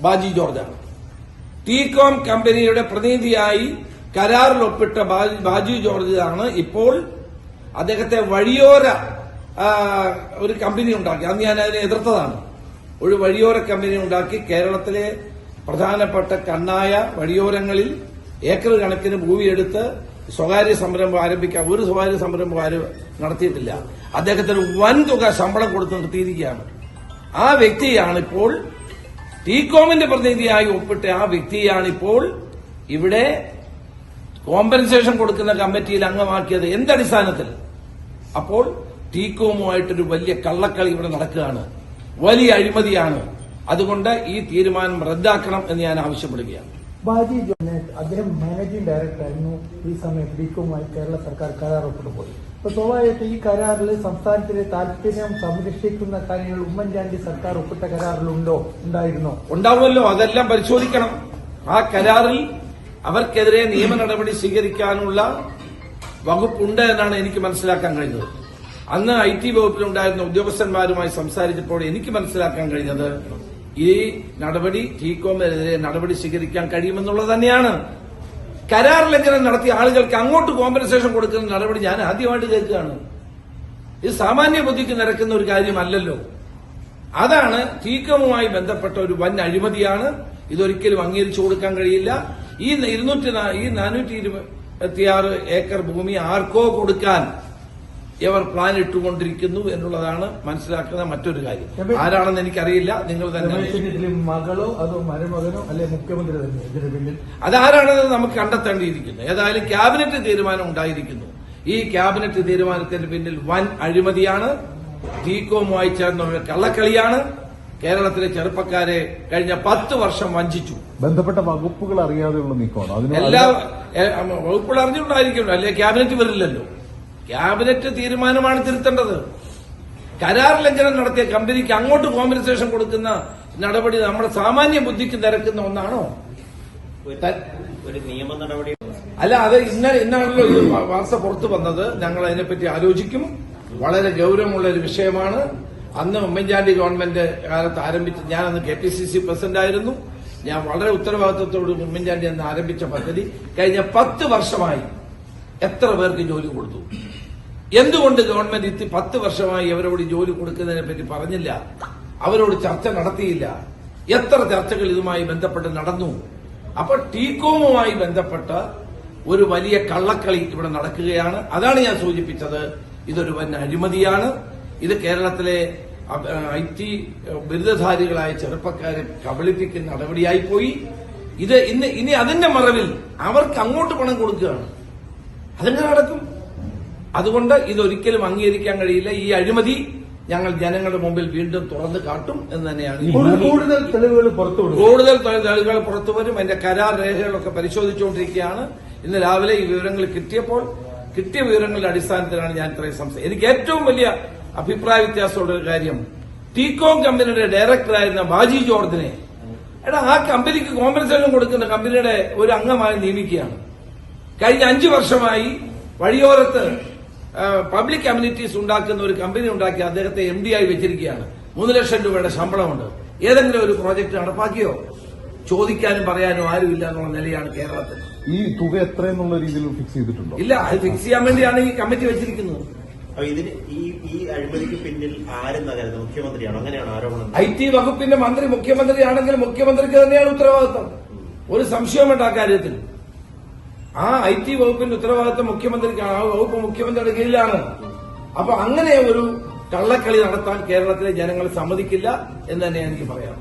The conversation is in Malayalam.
ബാജി ജോർജാണ്. ടീകോം കമ്പനിയുടെ പ്രതിനിധിയായി കരാറിൽ ഒപ്പിട്ട ബാജി ജോർജാണ് ഇപ്പോൾ അദ്ദേഹത്തെ വഴിയോര ഒരു കമ്പനി ഉണ്ടാക്കി. അന്ന് ഞാൻ അതിനെ എതിർത്തതാണ്. ഒരു വഴിയോര കമ്പനി ഉണ്ടാക്കി കേരളത്തിലെ പ്രധാനപ്പെട്ട കണ്ണായ വഴിയോരങ്ങളിൽ ഏക്കർ കണക്കിന് ഭൂമിയെടുത്ത് സ്വകാര്യ സംരംഭം ആരംഭിക്കാൻ ഒരു സ്വകാര്യ സംരംഭം ആരും നടത്തിയിട്ടില്ല. അദ്ദേഹത്തിന് വൻതുക ശമ്പളം കൊടുത്ത് നിർത്തിയിരിക്കുകയാണ്. ആ വ്യക്തിയാണിപ്പോൾ ടീകോമിന്റെ പ്രതിനിധിയായി ഒപ്പിട്ട ആ വ്യക്തിയാണിപ്പോൾ ഇവിടെ കോമ്പൻസേഷൻ കൊടുക്കുന്ന കമ്മിറ്റിയിൽ അംഗമാക്കിയത്. എന്തടിസ്ഥാനത്തിൽ? അപ്പോൾ ടീകോമുമായിട്ടൊരു വലിയ കള്ളക്കളി ഇവിടെ നടക്കുകയാണ്, വലിയ അഴിമതിയാണ്. അതുകൊണ്ട് ഈ തീരുമാനം റദ്ദാക്കണം എന്ന് ഞാൻ ആവശ്യപ്പെടുകയാണ്. ബാജി ജോർജ് അദ്ദേഹം മാനേജിംഗ് ഡയറക്ടറായിരുന്നു. ഈ സമയം ടീകോമുമായി കേരള സർക്കാർ കരാർ ഒപ്പിടുപോയി. അപ്പൊ സ്വാഭാവികമായിട്ട് ഈ കരാറിൽ സംസ്ഥാനത്തിലെ താല്പര്യം സംരക്ഷിക്കുന്ന കാര്യങ്ങൾ ഉമ്മൻചാണ്ടി സർക്കാർ ഒപ്പിട്ട കരാറിലുണ്ടോ, ഉണ്ടായിരുന്നോ? ഉണ്ടാവുമല്ലോ, അതെല്ലാം പരിശോധിക്കണം. ആ കരാറിൽ അവർക്കെതിരെ നിയമ നടപടി സ്വീകരിക്കാനുള്ള വകുപ്പുണ്ട് എന്നാണ് എനിക്ക് മനസ്സിലാക്കാൻ കഴിഞ്ഞത്. അന്ന് IT വകുപ്പിലുണ്ടായിരുന്ന ഉദ്യോഗസ്ഥന്മാരുമായി സംസാരിച്ചപ്പോൾ എനിക്ക് മനസ്സിലാക്കാൻ കഴിഞ്ഞത് ഈ നടപടി ടീകോമിനെതിരെ നടപടി സ്വീകരിക്കാൻ കഴിയുമെന്നുള്ളത് തന്നെയാണ്. കരാർ ലംഘനം നടത്തിയ ആളുകൾക്ക് അങ്ങോട്ട് കോമ്പൻസേഷൻ കൊടുക്കുന്ന നടപടി ഞാൻ ആദ്യമായിട്ട് കേൾക്കുകയാണ്. ഇത് സാമാന്യ ബുദ്ധിക്ക് നിരക്കുന്ന ഒരു കാര്യമല്ലല്ലോ. അതാണ് ടീകോമുമായി ബന്ധപ്പെട്ട ഒരു വൻ അഴിമതിയാണ്. ഇതൊരിക്കലും അംഗീകരിച്ചു കൊടുക്കാൻ കഴിയില്ല. ഈ 426 ഏക്കർ ഭൂമി ആർക്കോ കൊടുക്കാൻ ഇവർ പ്ലാൻ ഇട്ടുകൊണ്ടിരിക്കുന്നു എന്നുള്ളതാണ് മനസ്സിലാക്കുന്ന മറ്റൊരു കാര്യം. ആരാണെന്ന് എനിക്കറിയില്ല. നിങ്ങൾ തന്നെ മകളോ അതോ മരുമകനോ അല്ലെ മുഖ്യമന്ത്രി തന്നെ ഇതിന് പിന്നിൽ അതാരാണെന്ന് നമുക്ക് കണ്ടെത്തേണ്ടിയിരിക്കുന്നു. ഏതായാലും ക്യാബിനറ്റ് തീരുമാനം ഉണ്ടായിരിക്കുന്നു. ഈ ക്യാബിനറ്റ് തീരുമാനത്തിന് പിന്നിൽ വൻ അഴിമതിയാണ്, ടീകോമുമായി ചേർന്നുള്ള കള്ളക്കളിയാണ്. കേരളത്തിലെ ചെറുപ്പക്കാരെ കഴിഞ്ഞ 10 വർഷം വഞ്ചിച്ചു. ബന്ധപ്പെട്ട വകുപ്പുകൾ അറിയാതെയുള്ള നീക്കമാണ്. എല്ലാ വകുപ്പുകൾ അറിഞ്ഞുകൊണ്ടായിരിക്കുമല്ലോ, അല്ലെ ക്യാബിനറ്റ് വരില്ലല്ലോ. ക്യാബിനറ്റ് തീരുമാനമാണ് തിരുത്തേണ്ടത്. കരാർ ലംഘനം നടത്തിയ കമ്പനിക്ക് അങ്ങോട്ട് കോമ്പൻസേഷൻ കൊടുക്കുന്ന നടപടി നമ്മുടെ സാമാന്യ ബുദ്ധിക്ക് നിരക്കുന്ന ഒന്നാണോ? ഒരു നിയമ നടപടി അല്ല, അത് ഇന്നാണല്ലോ ഈ വാർത്ത പുറത്തു വന്നത്. ഞങ്ങൾ അതിനെപ്പറ്റി ആലോചിക്കും. വളരെ ഗൌരവമുള്ള ഒരു വിഷയമാണ്. അന്ന് ഉമ്മൻചാണ്ടി ഗവൺമെന്റ് കാലത്ത് ആരംഭിച്ച, ഞാനന്ന് KPCC പ്രസിഡന്റ് ആയിരുന്നു. ഞാൻ വളരെ ഉത്തരവാദിത്വത്തോട് ഉമ്മൻചാണ്ടി അന്ന് ആരംഭിച്ച പദ്ധതി കഴിഞ്ഞ 10 വർഷമായി എത്ര പേർക്ക് ജോലി കൊടുത്തു? എന്തുകൊണ്ട് ഗവൺമെന്റ് 10 വർഷമായി അവരോട് ജോലി കൊടുക്കുന്നതിനെ പറ്റി പറഞ്ഞില്ല? അവരോട് ചർച്ച നടത്തിയില്ല? എത്ര ചർച്ചകൾ ഇതുമായി ബന്ധപ്പെട്ട് നടന്നു? അപ്പോൾ ടീകോമുമായി ബന്ധപ്പെട്ട ഒരു വലിയ കള്ളക്കളി ഇവിടെ നടക്കുകയാണ്. അതാണ് ഞാൻ സൂചിപ്പിച്ചത്. ഇതൊരു വൻ അഴിമതിയാണ്. ഇത് കേരളത്തിലെ IT ബിരുദധാരികളായ ചെറുപ്പക്കാരെ കബളിപ്പിക്കുന്ന നടപടിയായിപ്പോയി. ഇത് ഇനി അതിന്റെ മറവിൽ അവർക്ക് അങ്ങോട്ട് പണം കൊടുക്കുകയാണ്. അതെങ്ങനെ നടക്കും? അതുകൊണ്ട് ഇതൊരിക്കലും അംഗീകരിക്കാൻ കഴിയില്ല. ഈ അഴിമതി ഞങ്ങൾ ജനങ്ങളുടെ മുമ്പിൽ വീണ്ടും തുറന്നു കാട്ടും എന്ന് തന്നെയാണ്. കൂടുതൽ തെളിവുകൾ പുറത്തുവരും. എന്റെ കരാർ രേഖകളൊക്കെ പരിശോധിച്ചുകൊണ്ടിരിക്കുകയാണ്. ഇന്ന് രാവിലെ ഈ വിവരങ്ങൾ കിട്ടിയ വിവരങ്ങളുടെ അടിസ്ഥാനത്തിലാണ് ഞാൻ ഇത്രയും സംസാരിച്ചത്. എനിക്ക് ഏറ്റവും വലിയ അഭിപ്രായ വ്യത്യാസമുള്ള ഒരു കാര്യം, ടീകോം കമ്പനിയുടെ ഡയറക്ടറായിരുന്ന ബാജി ജോർജിനെ ആ കമ്പനിക്ക് കോമ്പൻസേഷൻ കൊടുക്കുന്ന കമ്പനിയുടെ ഒരു അംഗമായി നിയമിക്കുകയാണ്. കഴിഞ്ഞ 5 വർഷമായി വഴിയോരത്ത് പബ്ലിക് അമ്യൂണിറ്റീസ് ഉണ്ടാക്കുന്ന ഒരു കമ്പനി ഉണ്ടാക്കി അദ്ദേഹത്തെ MD ആയി വെച്ചിരിക്കുകയാണ്. 3 ലക്ഷം രൂപയുടെ ശമ്പളമുണ്ട്. ഏതെങ്കിലും ഒരു പ്രോജക്ട് നടപ്പാക്കിയോ? ചോദിക്കാനും പറയാനും ആരുമില്ല എന്നുള്ള നിലയാണ് കേരളത്തിൽ. ഈ തുക എത്രയെന്നുള്ള രീതിയിൽ ഫിക്സ് ചെയ്തിട്ടുണ്ടോ? ഇല്ല, അത് ഫിക്സ് ചെയ്യാൻ വേണ്ടിയാണ് ഈ കമ്മിറ്റി വെച്ചിരിക്കുന്നത്. ഇതിന് ഈ അഴിമതിക്ക് പിന്നിൽ ആരെന്നാ കരുതുന്നത്? മുഖ്യമന്ത്രിയാണോ? അങ്ങനെയാണ് ആരോപണം. IT വകുപ്പിന്റെ മന്ത്രി മുഖ്യമന്ത്രിയാണെങ്കിൽ മുഖ്യമന്ത്രിക്ക് തന്നെയാണ് ഉത്തരവാദിത്തം. ഒരു സംശയം വേണ്ട ആ കാര്യത്തിൽ. ആ IT വകുപ്പിന്റെ ഉത്തരവാദിത്തം മുഖ്യമന്ത്രിക്കാണ്. ആ വകുപ്പ് മുഖ്യമന്ത്രിയുടെ കീഴിലാണ്. അപ്പൊ അങ്ങനെ ഒരു കള്ളക്കളി നടത്താൻ കേരളത്തിലെ ജനങ്ങൾ സമ്മതിക്കില്ല എന്ന് തന്നെ എനിക്ക് പറയാം.